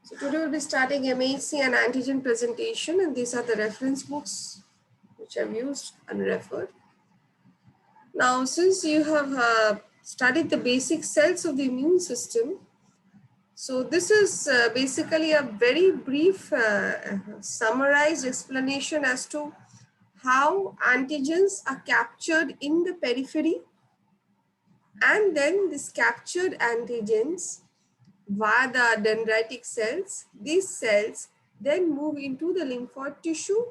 So today we'll be starting MHC and antigen presentation, and these are the reference books which I've used and referred. Now, since you have studied the basic cells of the immune system, so this is basically a very brief summarized explanation as to how antigens are captured in the periphery, and then these captured antigens via the dendritic cells, these cells then move into the lymphoid tissue,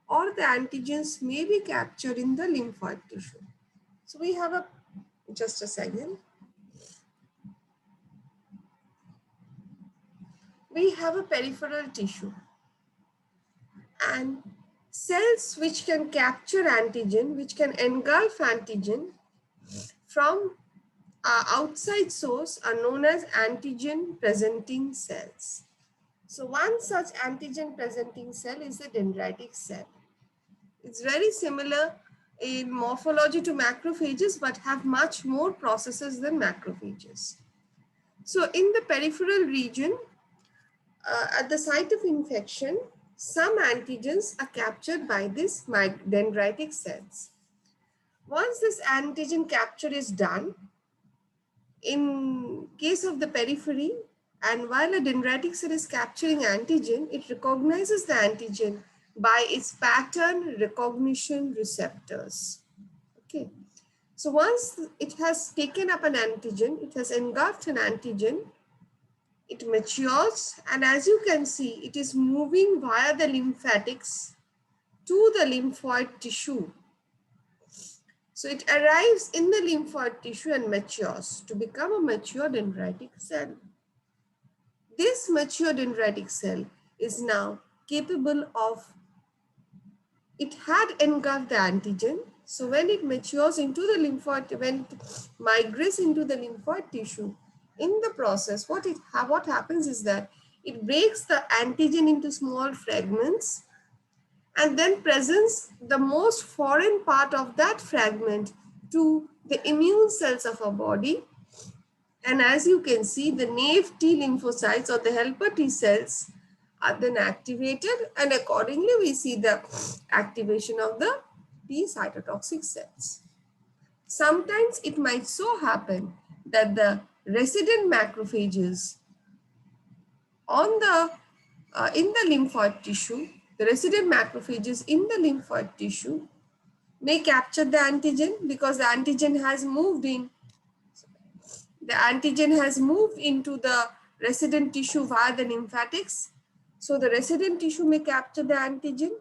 or the antigens may be captured in the lymphoid tissue. So we have just a second. We have a peripheral tissue, and cells which can capture antigen, which can engulf antigen from outside source are known as antigen presenting cells. So one such antigen presenting cell is the dendritic cell. It's very similar in morphology to macrophages, but have much more processes than macrophages. So in the peripheral region, at the site of infection, some antigens are captured by these dendritic cells. Once this antigen capture is done, in case of the periphery, and while a dendritic cell is capturing antigen, it recognizes the antigen by its pattern recognition receptors. Okay. So once it has taken up an antigen, it has engulfed an antigen, it matures, and as you can see, it is moving via the lymphatics to the lymphoid tissue. So it arrives in the lymphoid tissue and matures to become a mature dendritic cell. This mature dendritic cell is now capable of, it had engulfed the antigen. So when it matures into the lymphoid, when it migrates into the lymphoid tissue, in the process, what happens is that it breaks the antigen into small fragments and then presents the most foreign part of that fragment to the immune cells of our body. And as you can see, the naive T lymphocytes or the helper T cells are then activated, and accordingly we see the activation of the T cytotoxic cells. Sometimes it might so happen that the resident macrophages on the in the lymphoid tissue, the resident macrophages in the lymphoid tissue may capture the antigen because the antigen has moved in. The antigen has moved into the resident tissue via the lymphatics. So the resident tissue may capture the antigen,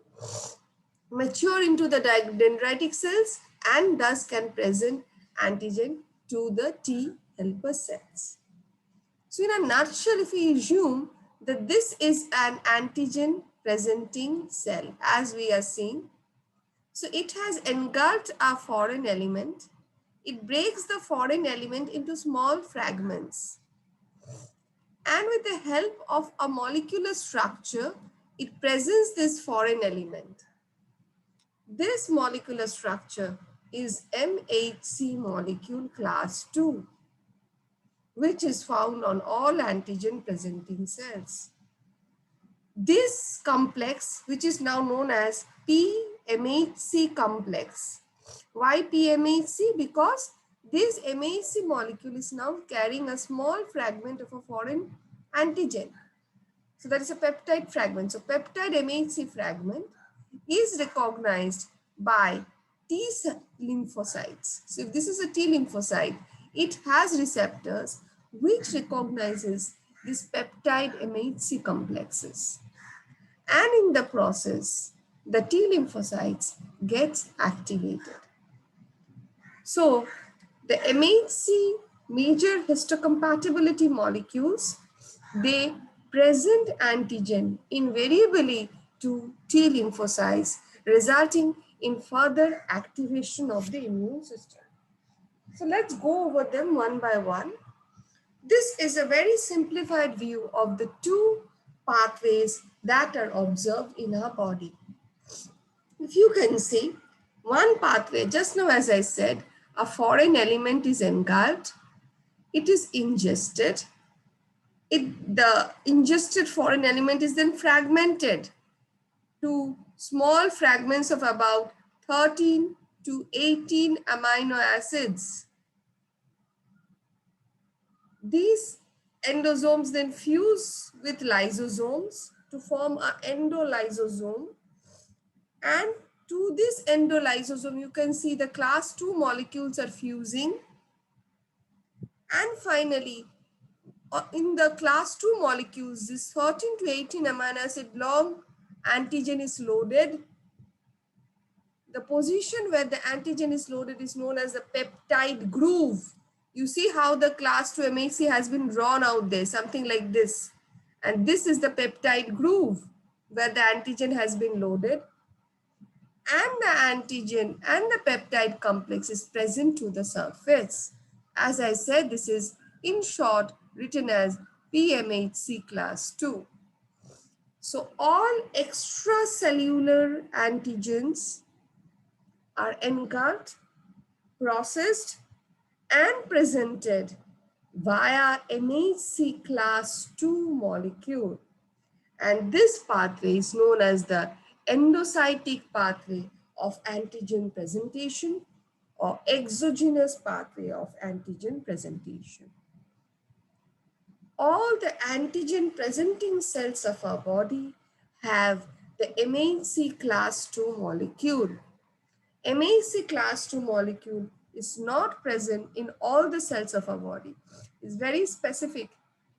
mature into the dendritic cells, and thus can present antigen to the T helper cells. So in a nutshell, if we assume that this is an antigen presenting cell, as we are seeing, so it has engulfed a foreign element. It breaks the foreign element into small fragments. And with the help of a molecular structure, it presents this foreign element. This molecular structure is MHC molecule class 2, which is found on all antigen presenting cells. This complex, which is now known as PMHC complex. Why PMHC? Because this MHC molecule is now carrying a small fragment of a foreign antigen. So that is a peptide fragment. So peptide MHC fragment is recognized by T lymphocytes. So if this is a T lymphocyte, it has receptors which recognizes these peptide MHC complexes. And in the process, the T lymphocytes gets activated. So the MHC major histocompatibility molecules, they present antigen invariably to T lymphocytes, resulting in further activation of the immune system. So let's go over them one by one. This is a very simplified view of the two pathways that are observed in our body. If you can see, one pathway, just now as I said, a foreign element is engulfed, it is ingested, the ingested foreign element is then fragmented to small fragments of about 13 to 18 amino acids. These endosomes then fuse with lysosomes to form an endolysosome. And to this endolysosome, you can see the class 2 molecules are fusing. And finally, in the class 2 molecules, this 13 to 18 amino acid long antigen is loaded. The position where the antigen is loaded is known as the peptide groove. You see how the class 2 MHC has been drawn out there, something like this. And this is the peptide groove where the antigen has been loaded. And the antigen and the peptide complex is present to the surface. As I said, this is in short written as PMHC class 2. So all extracellular antigens are engulfed, processed, and presented via MHC class 2 molecule. And this pathway is known as the endocytic pathway of antigen presentation or exogenous pathway of antigen presentation. All the antigen presenting cells of our body have the MHC class 2 molecule. MHC class 2 molecule is not present in all the cells of our body. It's very specific.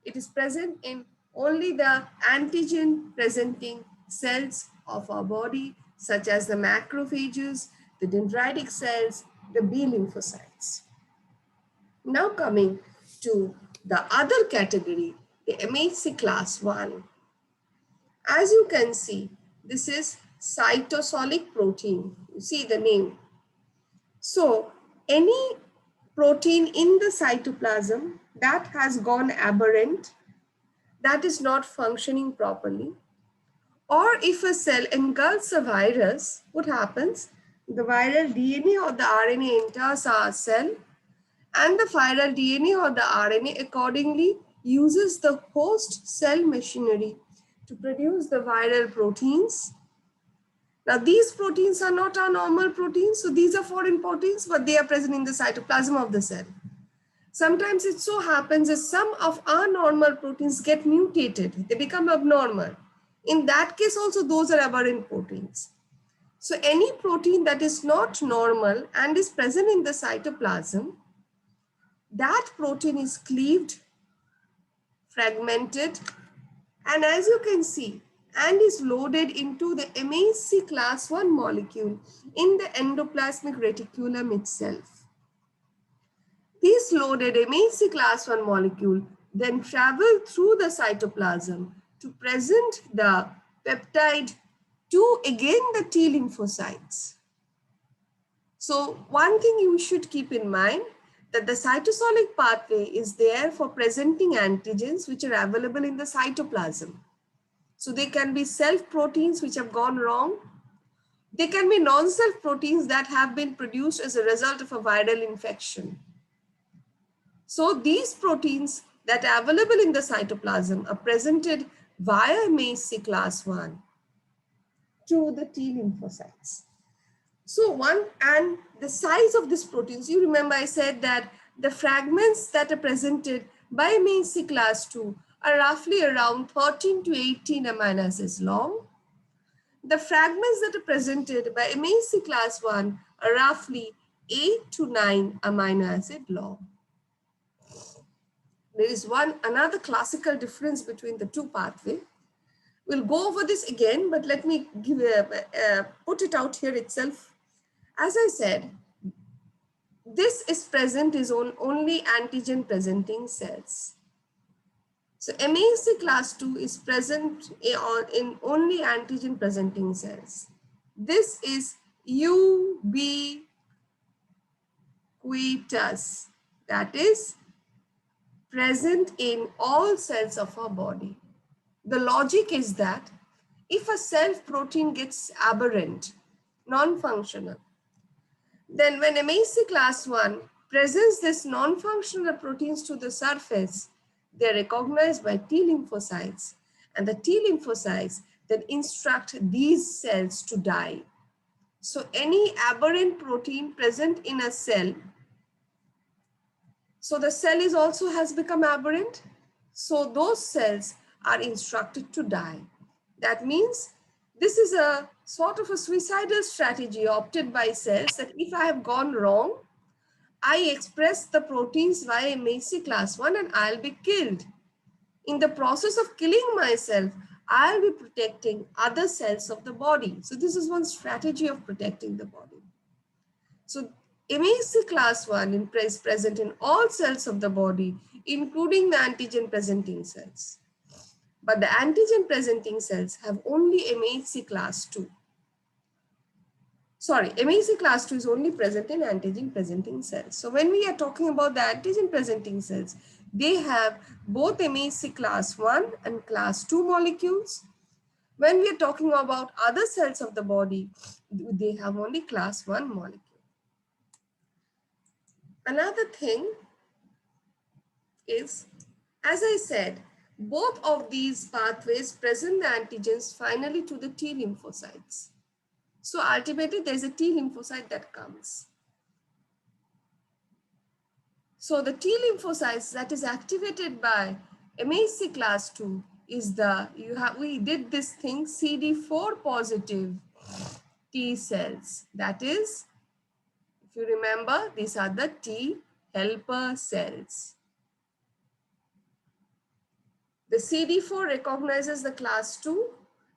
It is present in only the antigen presenting cells of our body, such as the macrophages, the dendritic cells, the B lymphocytes. Now coming to the other category, the MHC class 1. As you can see, this is cytosolic protein. You see the name. So any protein in the cytoplasm that has gone aberrant, that is not functioning properly, or if a cell engulfs a virus, what happens? The viral DNA or the RNA enters our cell, and the viral DNA or the RNA accordingly uses the host cell machinery to produce the viral proteins. Now, these proteins are not our normal proteins, so these are foreign proteins, but they are present in the cytoplasm of the cell. Sometimes it so happens that some of our normal proteins get mutated, they become abnormal. In that case, also those are aberrant proteins. So any protein that is not normal and is present in the cytoplasm, that protein is cleaved, fragmented, and as you can see, and is loaded into the MHC class 1 molecule in the endoplasmic reticulum itself. This loaded MHC class 1 molecule then travel through the cytoplasm to present the peptide to again the T lymphocytes. So one thing you should keep in mind that the cytosolic pathway is there for presenting antigens which are available in the cytoplasm. So they can be self proteins which have gone wrong. They can be non-self proteins that have been produced as a result of a viral infection. So these proteins that are available in the cytoplasm are presented via MHC class 1 to the T lymphocytes. So and the size of these proteins, you remember I said that the fragments that are presented by MHC class 2 are roughly around 13 to 18 amino acids long. The fragments that are presented by MHC class 1 are roughly 8 to 9 amino acid long. There is another classical difference between the two pathways. We'll go over this again, but let me put it out here itself. As I said, this is present is on only antigen presenting cells. So MHC class 2 is present in only antigen presenting cells. This is ubiquitous, that is present in all cells of our body. The logic is that if a self protein gets aberrant, non-functional, then when MHC class 1 presents this non-functional proteins to the surface, They are recognized by T lymphocytes, and the T lymphocytes then instruct these cells to die. So any aberrant protein present in a cell, so the cell is also has become aberrant, so those cells are instructed to die. That means this is a sort of a suicidal strategy opted by cells, that if I have gone wrong, I express the proteins via MHC class 1 and I'll be killed. In the process of killing myself, I'll be protecting other cells of the body. So this is one strategy of protecting the body. So MHC class 1 is present in all cells of the body, including the antigen presenting cells. But the antigen presenting cells have only MHC class 2. Sorry, MHC class 2 is only present in antigen presenting cells. So when we are talking about the antigen presenting cells, they have both MHC class 1 and class 2 molecules. When we are talking about other cells of the body, they have only class 1 molecule. Another thing is, as I said, both of these pathways present the antigens finally to the T lymphocytes. So ultimately there is a T lymphocyte that comes. So the T lymphocytes that is activated by MHC class 2 is we did this thing, CD4 positive T cells. That is, if you remember, these are the T helper cells. The CD4 recognizes the class 2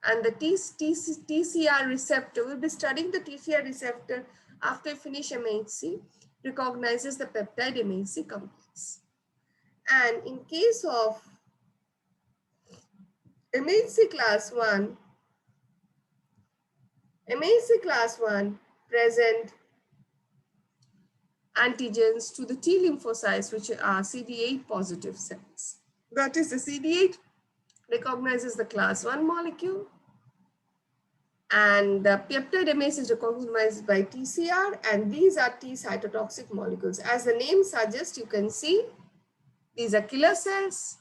and the TCR receptor, we'll be studying the TCR receptor after we finish MHC, recognizes the peptide MHC complex. And in case of MHC class 1, present antigens to the T lymphocytes, which are CD8 positive cells. That is, the CD8 recognizes the class 1 molecule, and the peptide MHC is recognized by TCR, and these are T cytotoxic molecules. As the name suggests, you can see these are killer cells.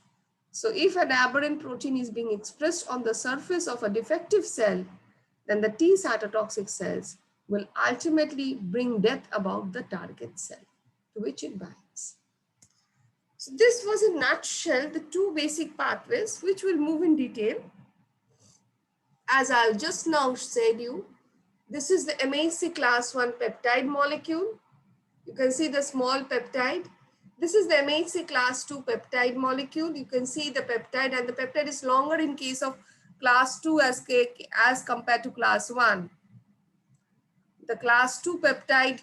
So if an aberrant protein is being expressed on the surface of a defective cell, then the T cytotoxic cells will ultimately bring death about the target cell to which it binds. So this was in a nutshell the two basic pathways, which we'll move in detail. As I've just now said you, this is the MHC class 1 peptide molecule. You can see the small peptide. This is the MHC class 2 peptide molecule. You can see the peptide, and the peptide is longer in case of class 2 as compared to class 1. The class 2 peptide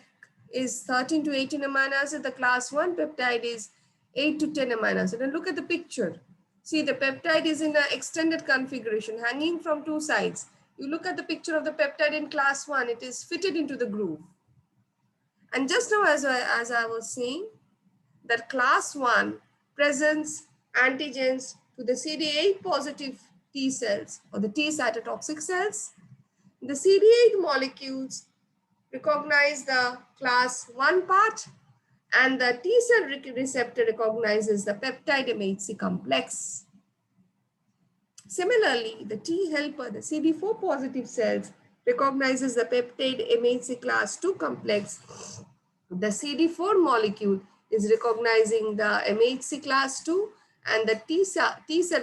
is 13 to 18 amino acids. The class 1 peptide is 8 to 10 amino acids. And look at the picture. See, the peptide is in an extended configuration, hanging from two sides. You look at the picture of the peptide in class 1, it is fitted into the groove. And just now, as I was saying, that class 1 presents antigens to the CD8 positive T cells or the T cytotoxic cells. The CD8 molecules recognize the class 1 part, and the T cell receptor recognizes the peptide MHC complex. Similarly, the T helper, the CD4 positive cells, recognizes the peptide MHC class 2 complex. The CD4 molecule is recognizing the MHC class 2, and the T cell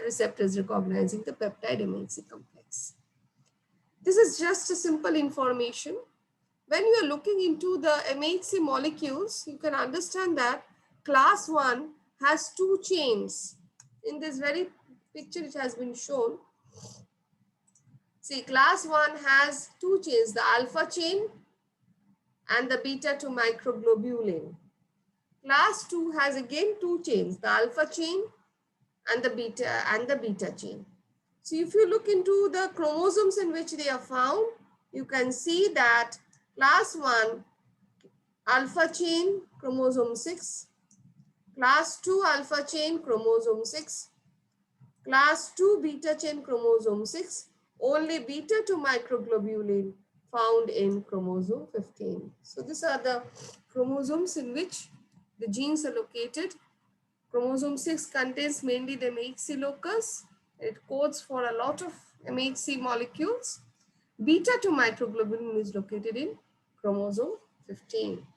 receptor is recognizing the peptide MHC complex. This is just a simple information. When you are looking into the MHC molecules, you can understand that class 1 has two chains. In this very picture, it has been shown. See, class 1 has two chains, the alpha chain and the beta to microglobulin. Class 2 has again two chains, the alpha chain and the beta chain. So if you look into the chromosomes in which they are found, you can see that class 1 alpha chain chromosome 6, class 2 alpha chain chromosome 6, class 2 beta chain chromosome 6, only beta to microglobulin found in chromosome 15. So these are the chromosomes in which the genes are located. Chromosome 6 contains mainly the MHC locus. It codes for a lot of MHC molecules. Beta 2 microglobulin is located in chromosome 15.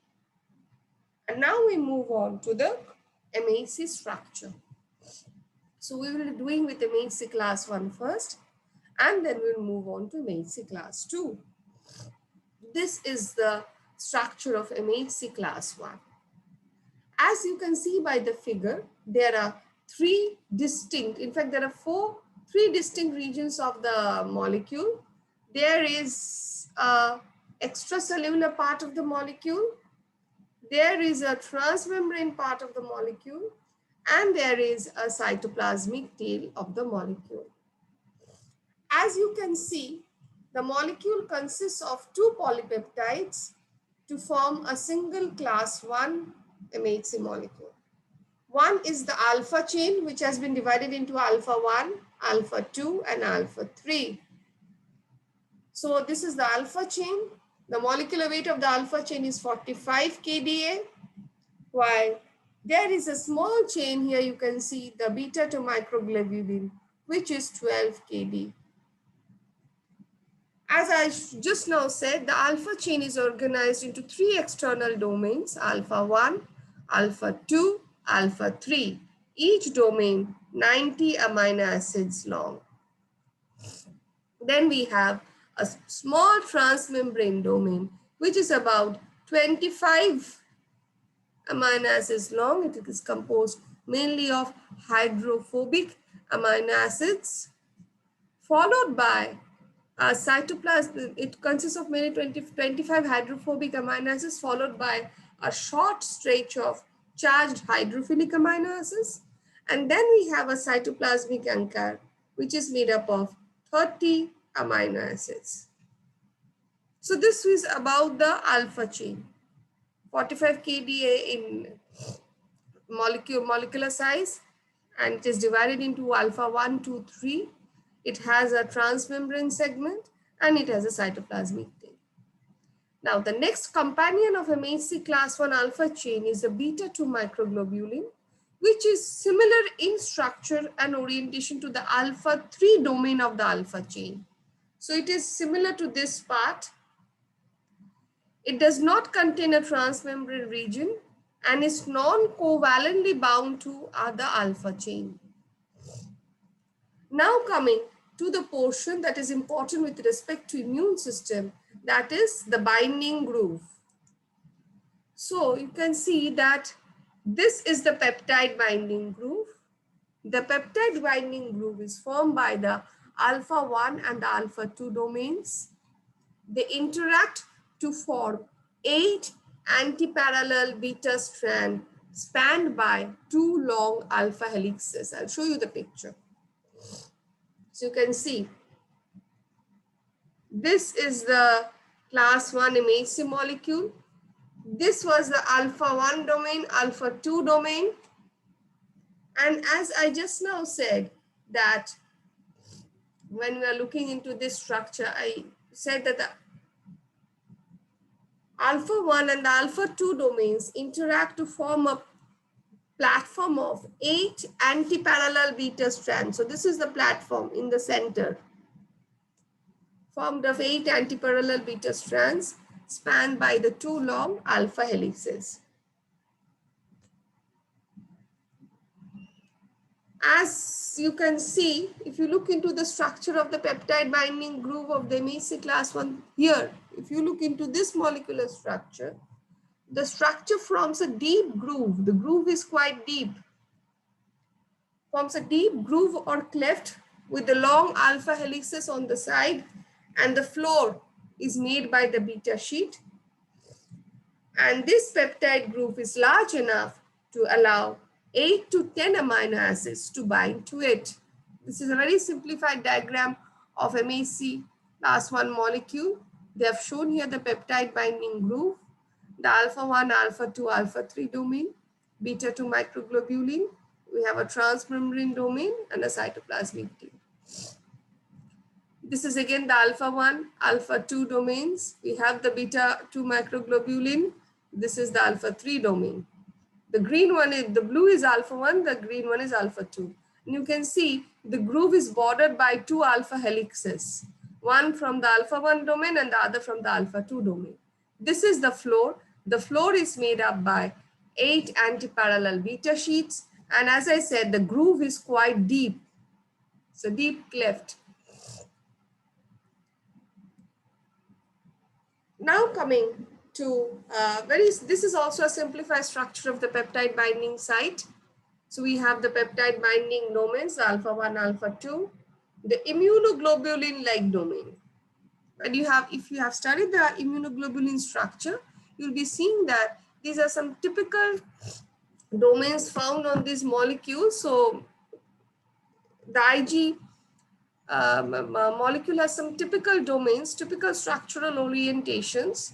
And now we move on to the MHC structure. So we will be doing with MHC class 1 first, and then we'll move on to MHC class 2. This is the structure of MHC class 1. As you can see by the figure, there are three distinct, in fact, there are three distinct regions of the molecule. There is a extracellular part of the molecule, there is a transmembrane part of the molecule, and there is a cytoplasmic tail of the molecule. As you can see, the molecule consists of two polypeptides to form a single class 1 MHC molecule. One is the alpha chain, which has been divided into alpha 1, alpha 2, and alpha 3. So this is the alpha chain. The molecular weight of the alpha chain is 45 kDa, while there is a small chain here. You can see the beta 2 microglobulin, which is 12 kD. As I just now said, the alpha chain is organized into three external domains, alpha 1, alpha 2, alpha 3. Each domain 90 amino acids long. Then we have a small transmembrane domain, which is about 25 amino acids long. It is composed mainly of hydrophobic amino acids, followed by cytoplasm. It consists of mainly 25 hydrophobic amino acids, followed by a short stretch of charged hydrophilic amino acids. And then we have a cytoplasmic anchor, which is made up of 30 amino acids. So this is about the alpha chain, 45 kDa in molecular size, and it is divided into alpha 1, 2, 3. It has a transmembrane segment and it has a cytoplasmic tail. Now the next companion of MHC class 1 alpha chain is the beta 2 microglobulin, which is similar in structure and orientation to the alpha 3 domain of the alpha chain. So it is similar to this part. It does not contain a transmembrane region and is non-covalently bound to the alpha chain. Now coming to the portion that is important with respect to immune system, that is the binding groove. So you can see that this is the peptide binding groove. The peptide binding groove is formed by the alpha 1 and the alpha 2 domains. They interact to form 8 antiparallel beta strands spanned by 2 long alpha helices. I'll show you the picture. So you can see this is the class 1 MHC molecule. This was the alpha 1 domain, alpha 2 domain. And as I just now said that when we are looking into this structure, I said that the alpha 1 and the alpha 2 domains interact to form a platform of 8 antiparallel beta strands. So this is the platform in the center, formed of 8 antiparallel beta strands spanned by the 2 long alpha helices. As you can see, if you look into the structure of the peptide binding groove of the MHC class 1 here, if you look into this molecular structure, the structure forms a deep groove. The groove is quite deep. Forms a deep groove or cleft with the long alpha helices on the side, and the floor is made by the beta sheet. And this peptide groove is large enough to allow 8 to 10 amino acids to bind to it. This is a very simplified diagram of MHC class 1 molecule. They have shown here the peptide binding groove, the alpha 1, alpha 2, alpha 3 domain, beta 2 microglobulin. We have a transmembrane domain and a cytoplasmic tail. This is again the alpha 1, alpha 2 domains. We have the beta 2 microglobulin. This is the alpha 3 domain. The green one is, the blue is alpha 1, the green one is alpha 2. And you can see the groove is bordered by 2 alpha helices, one from the alpha 1 domain and the other from the alpha 2 domain. This is the floor. The floor is made up by 8 antiparallel beta sheets. And as I said, the groove is quite deep. It's a deep cleft. Now coming to this is also a simplified structure of the peptide binding site. So we have the peptide binding domains, alpha 1, alpha 2, the immunoglobulin-like domain. And you have, if you have studied the immunoglobulin structure, you'll be seeing that these are some typical domains found on these molecules. So the Ig molecule has some typical domains, typical structural orientations.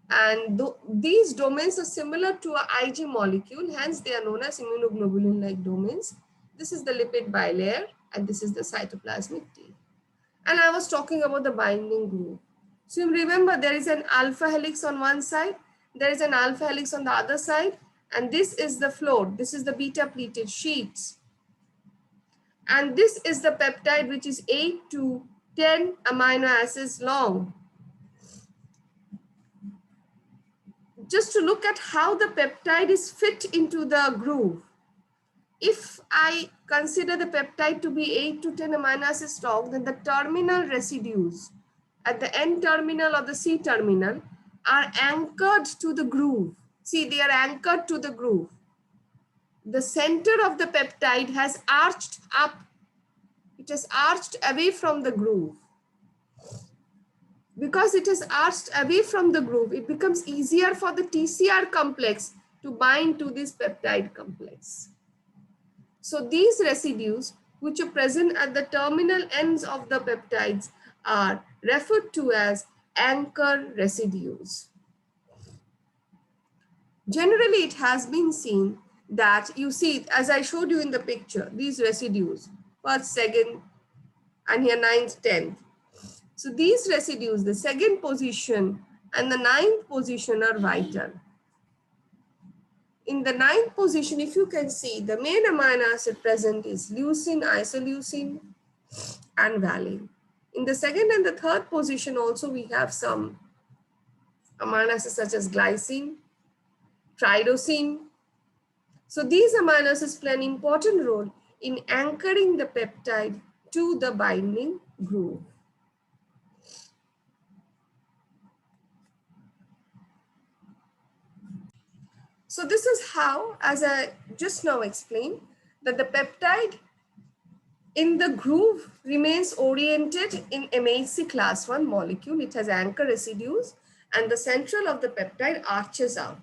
And these domains are similar to a Ig molecule, hence they are known as immunoglobulin-like domains. This is the lipid bilayer and this is the cytoplasmic tail. And I was talking about the binding groove. So you remember there is an alpha helix on one side, there is an alpha helix on the other side, and this is the floor, this is the beta pleated sheets. And this is the peptide which is 8 to 10 amino acids long. Just to look at how the peptide is fit into the groove. If I consider the peptide to be 8 to 10 amino acids long, then the terminal residues at the N terminal or the C terminal are anchored to the groove. See, they are anchored to the groove. The center of the peptide has arched up. It is arched away from the groove. Because it is arched away from the groove, it becomes easier for the TCR complex to bind to this peptide complex. So these residues, which are present at the terminal ends of the peptides, are referred to as anchor residues. Generally, it has been seen that you see, as I showed you in the picture, these residues, first, second, and here 9th, 10th. So these residues, the second position and the 9th position are vital. In the 9th position, if you can see, the main amino acid present is leucine, isoleucine, and valine. In the 2nd and the 3rd position also, we have some amino acids such as glycine, tridosine. So these amino acids play an important role in anchoring the peptide to the binding groove. So this is how, as I just now explained, that the peptide in the groove remains oriented in MHC class 1 molecule. It has anchor residues and the central of the peptide arches out.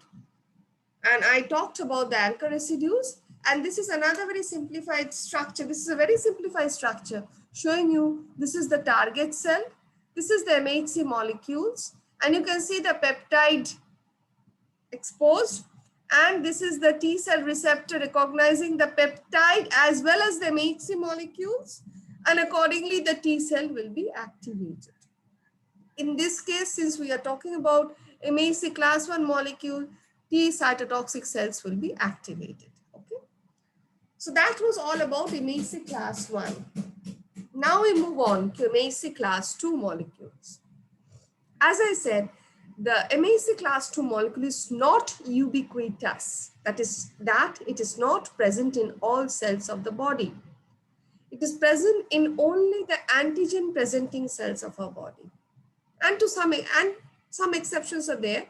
And I talked about the anchor residues, and this is another very simplified structure. This is a very simplified structure showing you this is the target cell, this is the MHC molecules, and you can see the peptide exposed, and this is the T cell receptor recognizing the peptide as well as the MHC molecules, and accordingly the T cell will be activated. In this case, since we are talking about MHC class 1 molecule, T cytotoxic cells will be activated. Okay, so that was all about MHC class 1. Now we move on to MHC class 2 molecules. As I said, the MHC class 2 molecule is not ubiquitous. That is, that it is not present in all cells of the body. It is present in only the antigen presenting cells of our body. And to some exceptions are there,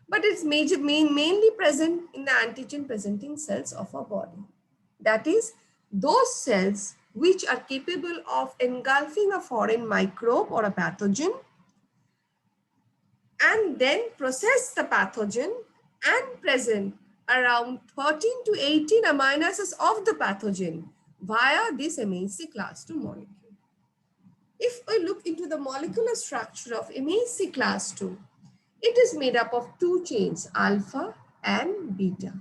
but it's mainly present in the antigen presenting cells of our body. That is, those cells which are capable of engulfing a foreign microbe or a pathogen and then process the pathogen and present around 13 to 18 amino acids of the pathogen via this MHC class 2 molecule. If we look into the molecular structure of MHC class 2, it is made up of 2 chains, alpha and beta.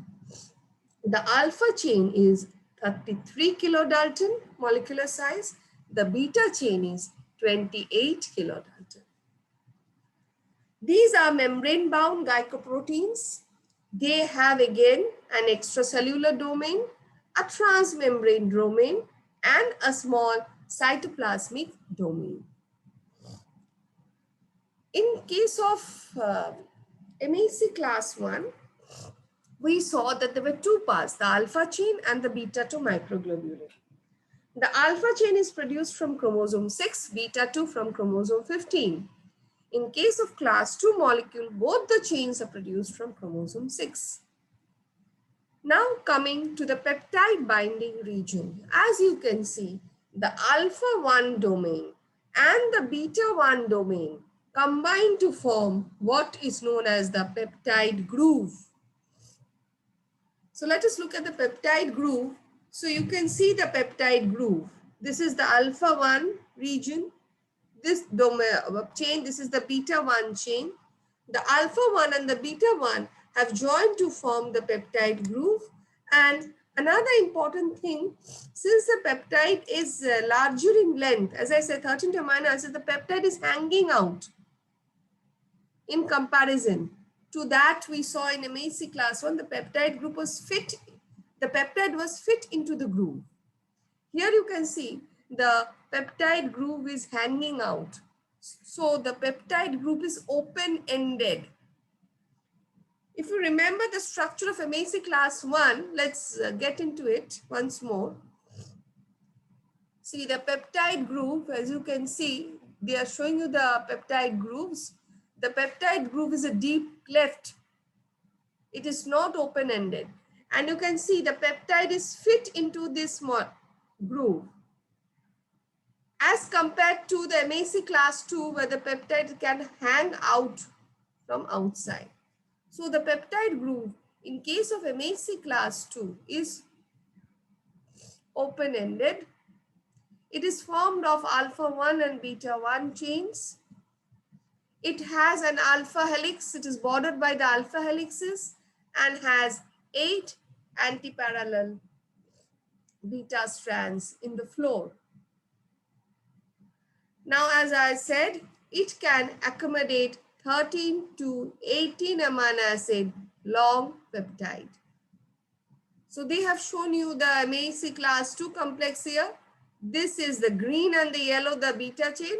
The alpha chain is 33 kilodalton molecular size. The beta chain is 28 kilodalton. These are membrane-bound glycoproteins They have again an extracellular domain, a transmembrane domain, and a small cytoplasmic domain. In case of MHC class 1, we saw that there were two parts, the alpha chain and the beta 2 microglobulin. The alpha chain is produced from chromosome 6, beta 2 from chromosome 15. In case of class 2 molecule, both the chains are produced from chromosome 6. Now coming to the peptide binding region, as you can see, the alpha 1 domain and the beta 1 domain combine to form what is known as the peptide groove. So let us look at the peptide groove. So you can see the peptide groove. This is the alpha 1 region. This domain chain, this is the beta 1 chain. The alpha 1 and the beta 1 have joined to form the peptide groove. And another important thing, since the peptide is larger in length, as I said, 13 amino acids, the peptide is hanging out in comparison to that we saw in MHC class 1, the peptide group was fit, the peptide was fit into the groove. Here you can see the peptide groove is hanging out. So the peptide group is open-ended. If you remember the structure of MHC class 1, let's get into it once more. See the peptide groove, as you can see, they are showing you the peptide grooves. The peptide groove is a deep cleft. It is not open-ended. And you can see the peptide is fit into this groove, as compared to the MHC class 2 where the peptide can hang out from outside. So the peptide groove in case of MHC class 2 is open-ended. It is formed of alpha 1 and beta 1 chains. It has an alpha helix. It is bordered by the alpha helices and has 8 antiparallel beta strands in the floor. Now, as I said, it can accommodate 13 to 18 amino acid long peptide. So they have shown you the MHC class 2 complex here. This is the green and the yellow, the beta chain,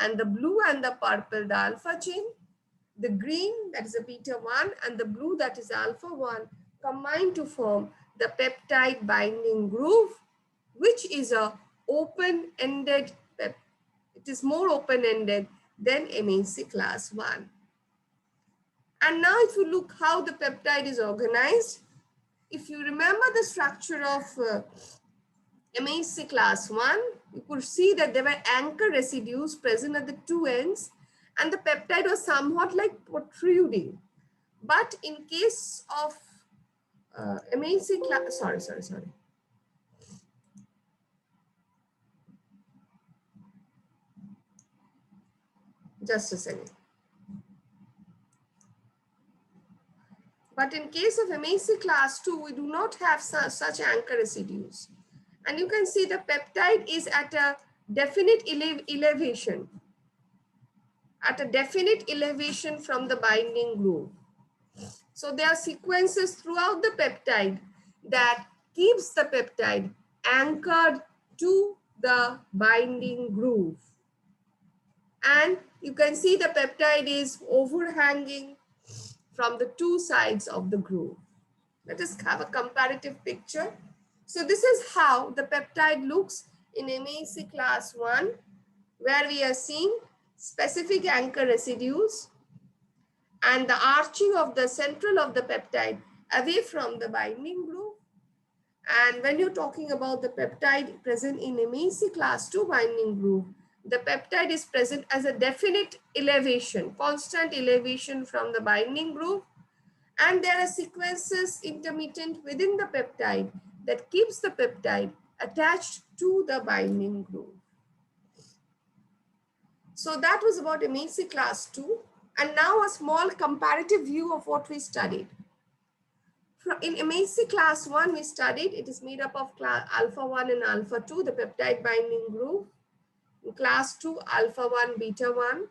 and the blue and the purple, the alpha chain. The green, that is the beta 1, and the blue, that is alpha 1, combine to form the peptide binding groove, which is a open-ended peptide. It is more open-ended than MHC class 1. And now if you look how the peptide is organized, if you remember the structure of MHC class 1, you could see that there were anchor residues present at the two ends and the peptide was somewhat like protruding. But in case of MHC class, sorry. Just a second. But in case of MHC class 2, we do not have such anchor residues. And you can see the peptide is at a definite elevation. At a definite elevation from the binding groove. So there are sequences throughout the peptide that keeps the peptide anchored to the binding groove. And you can see the peptide is overhanging from the two sides of the groove. Let us have a comparative picture. So this is how the peptide looks in MHC class 1, where we are seeing specific anchor residues and the arching of the central of the peptide away from the binding groove. And when you're talking about the peptide present in MHC class 2 binding groove, the peptide is present as a definite elevation, constant elevation from the binding groove. And there are sequences intermittent within the peptide that keeps the peptide attached to the binding groove. So that was about MHC class 2. And now a small comparative view of what we studied. In MHC class 1, we studied, it is made up of alpha 1 and alpha 2, the peptide binding groove. In class 2, alpha 1, beta 1.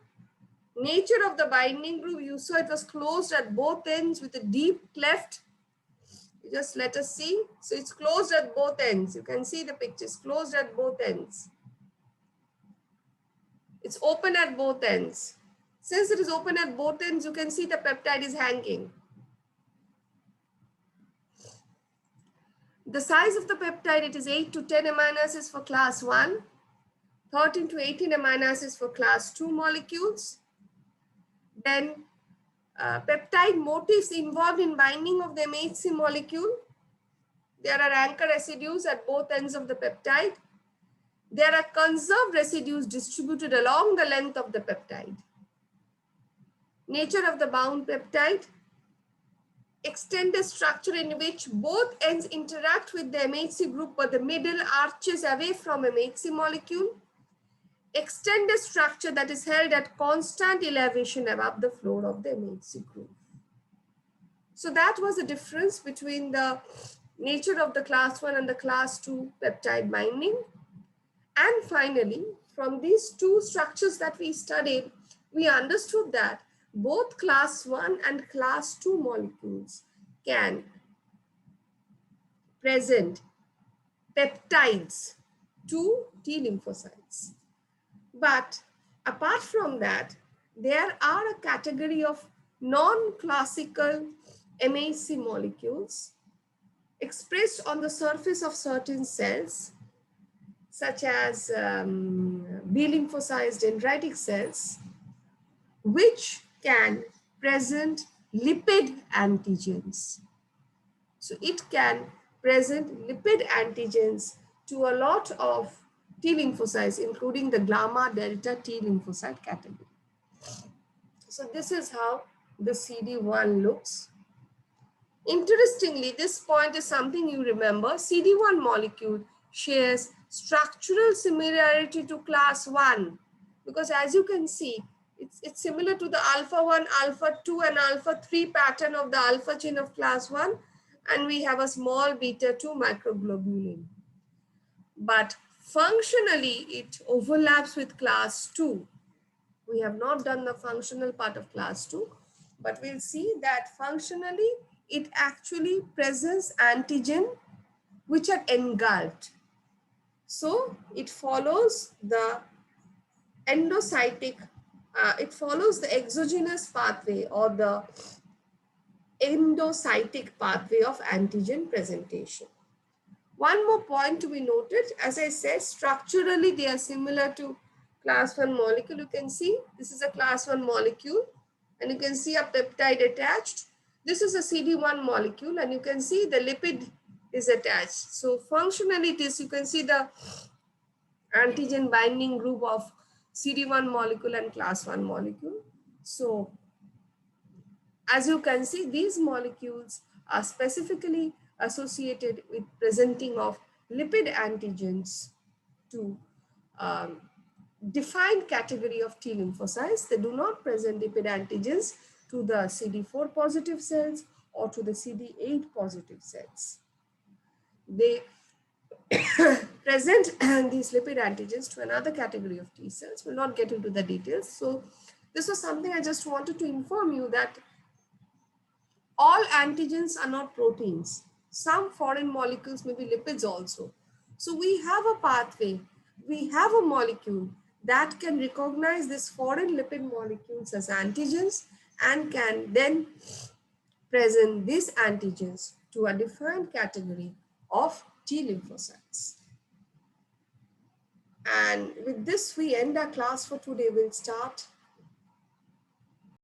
Nature of the binding group, you saw it was closed at both ends with a deep cleft. Just let us see. So it's closed at both ends. You can see the pictures, closed at both ends. It's open at both ends. Since it is open at both ends, you can see the peptide is hanging. The size of the peptide, it is 8 to 10 amino acids for class 1, 13 to 18 amino acids for class 2 molecules. Then peptide motifs involved in binding of the MHC molecule. There are anchor residues at both ends of the peptide. There are conserved residues distributed along the length of the peptide. Nature of the bound peptide. Extended structure in which both ends interact with the MHC group but the middle arches away from MHC molecule. Extended structure that is held at constant elevation above the floor of the MHC group. So that was the difference between the nature of the class 1 and the class 2 peptide binding. And finally, from these two structures that we studied, we understood that both class 1 and class 2 molecules can present peptides to T lymphocytes. But apart from that, there are a category of non-classical MHC molecules expressed on the surface of certain cells, such as B lymphocytes, dendritic cells, which can present lipid antigens. So it can present lipid antigens to a lot of T lymphocytes, including the gamma delta T lymphocyte category. So this is how the CD1 looks. Interestingly, this point is something you remember. CD1 molecule shares structural similarity to class 1 because as you can see, it's similar to the alpha 1, alpha 2 and alpha 3 pattern of the alpha chain of class 1, and we have a small beta 2 microglobulin. But functionally, it overlaps with class 2. We have not done the functional part of class 2, but we'll see that functionally, it actually presents antigen which are engulfed. So it follows the endocytic, it follows the exogenous pathway or the endocytic pathway of antigen presentation. One more point to be noted, as I said, structurally they are similar to class 1 molecule. You can see this is a class 1 molecule and you can see a peptide attached. This is a CD1 molecule and you can see the lipid is attached. So functionally it is, you can see the antigen binding group of CD1 molecule and class 1 molecule. So as you can see, these molecules are specifically associated with presenting of lipid antigens to defined category of T lymphocytes. They do not present lipid antigens to the CD4 positive cells or to the CD8 positive cells. They present these lipid antigens to another category of T cells. We'll not get into the details. So this was something I just wanted to inform you that all antigens are not proteins. Some foreign molecules may be lipids also. So we have a pathway, we have a molecule that can recognize these foreign lipid molecules as antigens and can then present these antigens to a defined category of T lymphocytes. And with this, we end our class for today. We'll start